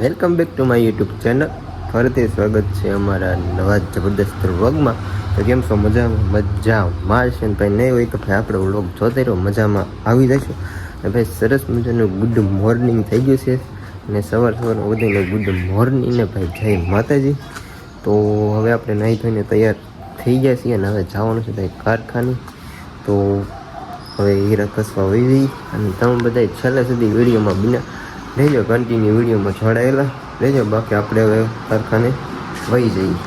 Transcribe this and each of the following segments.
Welcome back to my YouTube channel. ફરીથી સ્વાગત છે અમારા નવા જબરદસ્ત વ્લોગમાં। તો કેમ છો? મજામાં છે ને ભાઈ? નહીં હોય તો ભાઈ આપણે વ્લોગ જોતા રહો, મજામાં આવી જઈશું। અને ભાઈ સરસ મજાનું ગુડ મોર્નિંગ થઈ ગયું છે અને સવારમાં બધાને ગુડ મોર્નિંગ ને ભાઈ જય માતાજી। તો હવે આપણે નાહી ધોઈને તૈયાર થઈ ગયા છીએ અને હવે જવાનું છે ભાઈ કારખાને। તો હવે હીરા કસવા વહી જઈ અને તમે બધા છેલ્લે સુધી વિડીયોમાં બિના રહેજો, કન્ટિન્યુ વિડીયોમાં જોડાયેલા રહેજો। બાકી આપણે હવે કારખાને વહી જઈએ।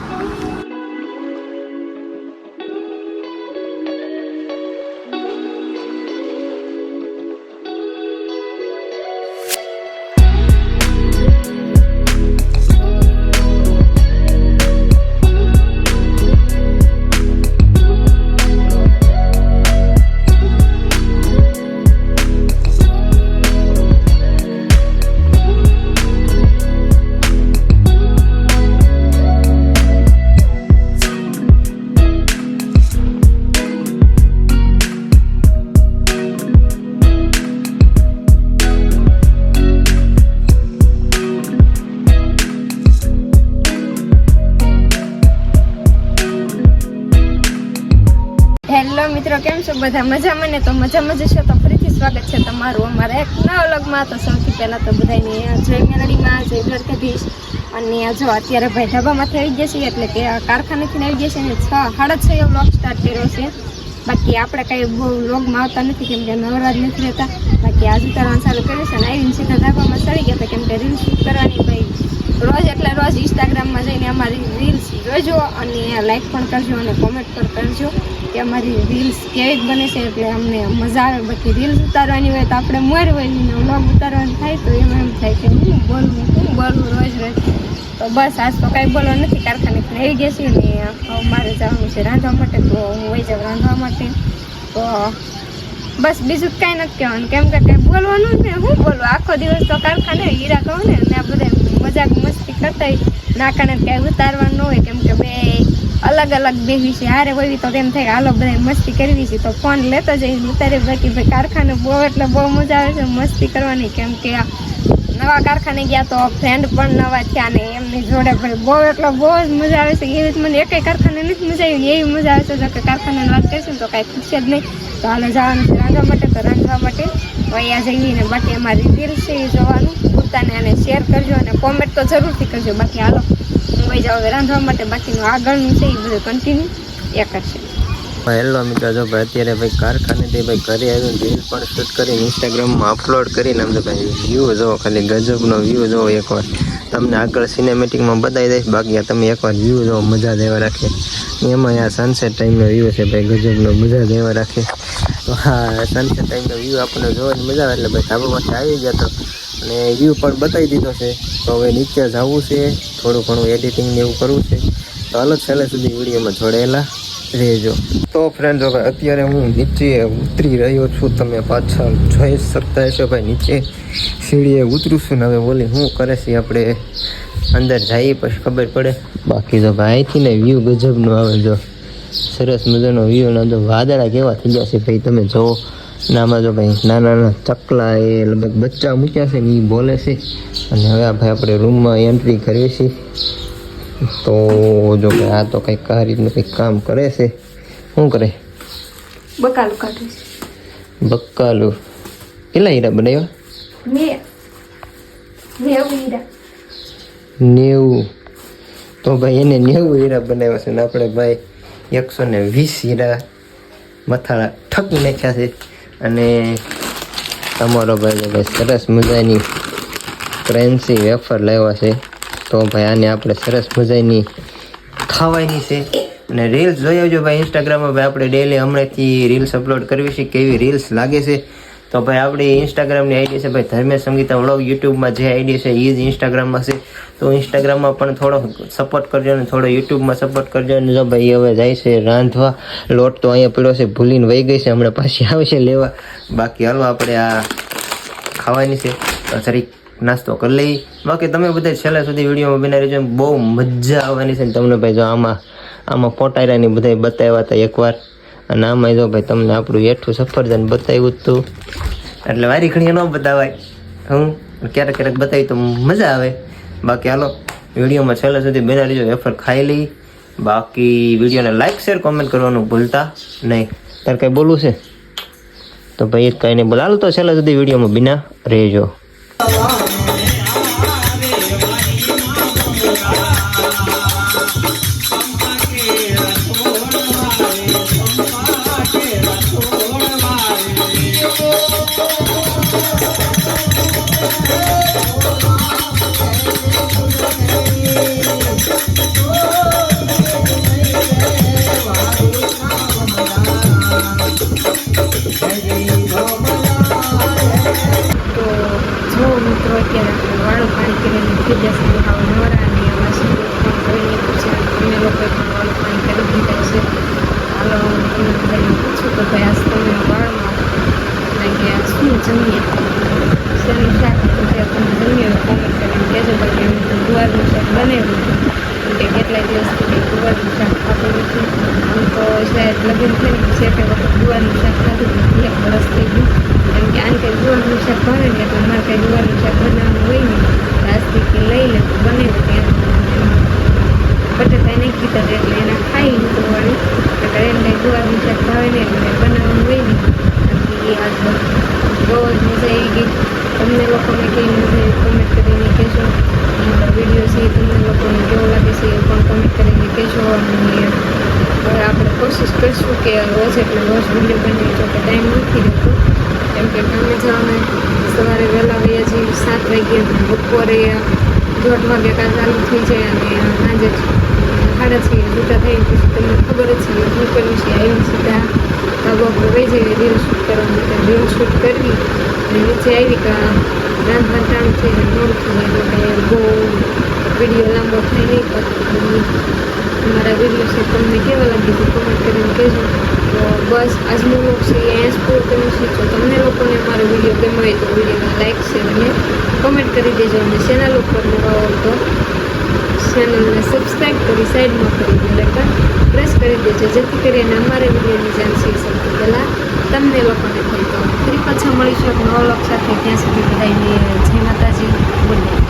હેલો મિત્રો, કેમ છો બધા? મજામાં ને? તો મજામાં જ છો તો ફરીથી સ્વાગત છે તમારું અમારા એક નવા વ્લોગમાં। તો સૌથી પહેલાં તો બધાને જય મેલડીમાં, જય દ્વારકાધીશ। અને જો અત્યારે ભાઈ ધાબામાંથી આવી ગયા છીએ, એટલે કે કારખાનેથી આવી ગયા છે ને 6:30 વ્લોગ સ્ટાર્ટ કર્યો છે। બાકી આપણે કાંઈ બહુ વ્લોગમાં આવતા નથી કેમ કે નવરા જ નથી રહેતા। બાકી આજે કરવાનું ચાલુ કર્યું છે અને આવીને સીધા ધાબામાં ચડી ગયા હતા કેમ કે રીલ્સ શૂટ કરવાની ભાઈ રોજ એટલે રોજ ઇન્સ્ટાગ્રામમાં જઈને અમારી રીલ્સ જોજો અને લાઈક પણ કરજો અને કોમેન્ટ પણ કરજો કે અમારી રીલ્સ કેવી બને છે, એટલે અમને મજા આવે। બાકી રીલ્સ ઉતારવાની હોય તો આપણે મોર હોય ને વ્લોગ ઉતારવાનું થાય તો એમાં એમ થાય કે હું બોલવું રોજ રોજ। તો બસ આજ તો કાંઈ બોલવા નથી, કારખાનેથી આવી ગયા છીએ ને હવે મારે જવાનું છે રાંધવા માટે। તો હું વહી જાઉં રાંધવા માટે। તો બસ બીજું કાંઈ નથી કહેવાનું કેમ કે કાંઈ બોલવાનું ને હું બોલવું, આખો દિવસ તો કારખાને હીરા કહું ને આ બધા મજાક મસ્તી કરતા હોય ના કારણે કાંઈ ઉતારવાનું ન હોય કેમ કે બે અલગ અલગ બેસી છે હારે હોય તો તેમ થાય કે હાલો બધા મસ્તી કરવી છે તો ફોન લેતો જઈને ઉતારે। બાકી ભાઈ કારખાને બહુ એટલે બહુ મજા આવે છે મસ્તી કરવાની કેમ કે નવા કારખાને ગયા તો ફ્રેન્ડ પણ નવા થયા ને એમની જોડે ભાઈ બહુ એટલે બહુ જ મજા આવે છે। એવી મને એકેય કારખાને નથી મજા આવી ને એવી મજા આવે છે। જો કે કારખાનાની વાત કરીશું તો કાંઈ ખુશ જ નહીં। તો હાલો જવાનું છે રાંધવા માટે, તો રાંધવા માટે વયા જઈએ ને બાકી અમારી રીલ્સ છે એ જોવાનું પોતાને અને શેર કરજો અને કોમેન્ટ તો જરૂરથી કરજો। બાકી હાલો હું વહી જાઉં રાંધવા માટે, બાકીનું આગળનું છે એ બધું કન્ટિન્યુ એ કરશે। હેલો મિત્રો, જો ભાઈ અત્યારે ભાઈ કારખાનેથી ભાઈ ઘરે આવીને રીલ પણ શૂટ કરીને ઇન્સ્ટાગ્રામમાં અપલોડ કરીને આમ તો ભાઈ વ્યૂ જોવો, ખાલી ગજબનો વ્યૂ જોવો। એકવાર તમને આગળ સિનેમેટિકમાં બતાવી દઈશ, બાકી તમે એકવાર વ્યૂ જોવો, મજા દેવા રાખે। એમાં આ સનસેટ ટાઈમનો વ્યૂ છે ભાઈ ગજબનો, મજા દેવા રાખે। તો હા સનસેટ ટાઈમનો વ્યૂ આપણને જોવાની મજા આવે એટલે ભાઈ ધાબામાંથી આવી ગયા તો અને વ્યૂ પણ બતાવી દીધો છે। તો હવે નીચે જવું છે, થોડું ઘણું એડિટિંગ ને એવું કરવું છે। તો હાલો છેલ્લે સુધી વિડીયોમાં જોડાયેલા રહેજો। તો ફ્રેન્ડ ભાઈ અત્યારે હું નીચે ઉતરી રહ્યો છું, તમે પાછળ જોઈ શકતા હશો ભાઈ નીચે સીડીએ ઉતરું છું ને હવે બોલી શું કરે છે આપણે અંદર જઈએ પછી ખબર પડે। બાકી તો ભાઈ અહીંથી ને વ્યૂ ગજબનું આવે, જો સરસ મજાનો વ્યૂ ને તો વાદળા કેવા થઈ ગયા છે ભાઈ તમે જોવો। નામાં જો ભાઈ નાના નાના ચકલા એ લગભગ બચ્ચા મૂક્યા છે ને એ બોલે છે। અને હવે ભાઈ આપણે રૂમમાં એન્ટ્રી કરીએ છીએ। તો જો કે આ તો કંઈક આ રીતનું કંઈક કામ કરે છે। શું કરે? બકાલું કાઢે છે। બકાલું કેટલા હીરા બનાવ્યા? 90। તો ભાઈ એને 90 હીરા બનાવ્યા છે ને આપણે ભાઈ 120 હીરા મથાળા ઠકી નાખ્યા છે। અને તમારો ભાઈ સરસ મજાની ક્રેન્સી વેફર લાવ્યા છે। તો ભાઈ આને આપણે સરસ મજાની ખાવાની છે અને રીલ્સ જોઈ આવજો ભાઈ ઇન્સ્ટાગ્રામમાં। ભાઈ આપણે ડેલી હમણાંથી રીલ્સ અપલોડ કરવી છે, કેવી રીલ્સ લાગે છે। તો ભાઈ આપણી ઇન્સ્ટાગ્રામની આઈડી છે ભાઈ ધર્મેશ સંગીતા વ્લોગ, યુટ્યુબમાં જે આઈડી છે એ જ ઇન્સ્ટાગ્રામમાં છે। તો ઇન્સ્ટાગ્રામમાં પણ થોડો સપોર્ટ કરજો અને થોડો યુટ્યુબમાં સપોર્ટ કરજો। અને જો ભાઈ હવે જાય છે રાંધવા, લોટ તો અહીંયા પડ્યો છે, ભૂલીને વહી ગઈ છે, હમણાં પાછી આવશે લેવા। બાકી હાલો આપણે આ ખાવાની છે તો જરીક નાસ્તો કરી લઈ। બાકી તમે બધા છેલ્લા સુધી વિડીયોમાં બનાવી રહેજો, બહુ મજા આવવાની છે તમને ભાઈ। જો આમાં પોટાયરાની બધા બતાવ્યા હતા એકવાર અને આમાં જો ભાઈ તમને આપણું હેઠું સફરજન બતાવ્યું હતું એટલે વારી ઘણી ન બતાવાય, હું ક્યારેક ક્યારેક બતાવી તો મજા આવે। બાકી હાલો વિડીયોમાં છેલ્લે સુધી બેના રહીજો, વેફર ખાઈ લઈ. બાકી વિડીયોને લાઈક શેર કોમેન્ટ કરવાનું ભૂલતા નહીં. તાર કંઈ બોલવું છે તો ભાઈ એ કંઈ નહીં બોલ. હાલો તો છેલ્લે સુધી વિડીયોમાં બિના રહેજો. જો મિત્રો અત્યારે વાળું પાણી કરીને થઈ જશે નવરા અને વાસણ પણ કરીને પૂછે અમે લોકોએ પણ વાળું પાણી કરી દીધા છે. હાલો તમને બધાને પૂછું તો ભાઈ આજ તમે વાળમાં કે શું જમીએ શેનું શાક જે તમે જમીએ કોમેન્ટ કરીને કહેજો. બાકી અમે તો ગુવારનું શાક બનાવ્યું કે કેટલાય દિવસથી કંઈ ગુવારનું શાક ખાતું નથી. આમ તો શાયદ લગ્ન થઈને પછી એક વખત ગુવારનું શાક ખાધું 1 વર્ષ થઈ ગયું. કેમ કે આને કંઈ ગુવારનું શાક ભાવે ને એટલે અમારે કંઈ ગુવારનું શાક બનાવવાનું હોય ને આજથી કંઈ લઈ લે તો બનાવ્યું ત્યાં બટાટા નહીં કીધા એટલે એને ખાઈ લીધું વાળી એટલે એને કંઈ ગુવારનું શાક ભાવે ને એટલે બનાવવાનું હોય ને બાકી આજ બહુ જ મજા આવી ગઈ. તમને લોકોને કઈ મજા આવી કોમેન્ટ કરીને કહેશો. અમારો વિડીયો છે તમને લોકોને કેવો લાગે છે એ પણ કોમેન્ટ કરીને કહેશો. અને હવે આપણે કોશિશ કરીશું કે રોજ એટલે રોજ વિડીયો બનાવી જો કે ટાઈમ નથી રહેતો કેમ કે કામે જવાનું સવારે વહેલા વયા જઈએ 7 વાગે, બપોરે 1:30 વાગે કાં ચાલુ થઈ જાય અને સાંજે 6:30 છૂટા થઈ પછી તમને ખબર જ છે શું કરવું છે. આવી સીધા ધાબા પર વહી જઈએ રીલ શૂટ કરવા માટે. રીલ શૂટ કરવી અને નીચે આવી કે રાંધવાનું થઈ જાય મોડું થઈ જાય એટલે બહુ વિડીયો લાંબો થાય નહીં. તમારા વિડીયો છે તમને કેવા લાગે છે કોમેન્ટ કરીને કહેજો. તો બસ આજનો લોક છે એ અહીંયા જ પૂરો કર્યું છે. જો તમને લોકોને મારો વિડીયો ગમ્યો હોય તો વિડીયોને લાઈક શેર અને કોમેન્ટ કરી દેજો. અને ચેનલ ઉપર નવા હોય તો ચેનલને સબસ્ક્રાઈબ કરી સાઈડમાં કરી બેલ પ્રેસ કરી દેજો જેથી કરીને અમારા વિડીયોની જાણકારી સૌથી પહેલાં તમને લોકોને થઈ. તો ફરી પાછા મળીશું એક નવા લોક સાથે. ત્યાં સુધી બધાને જય માતાજી, ગુડ નાઇટ.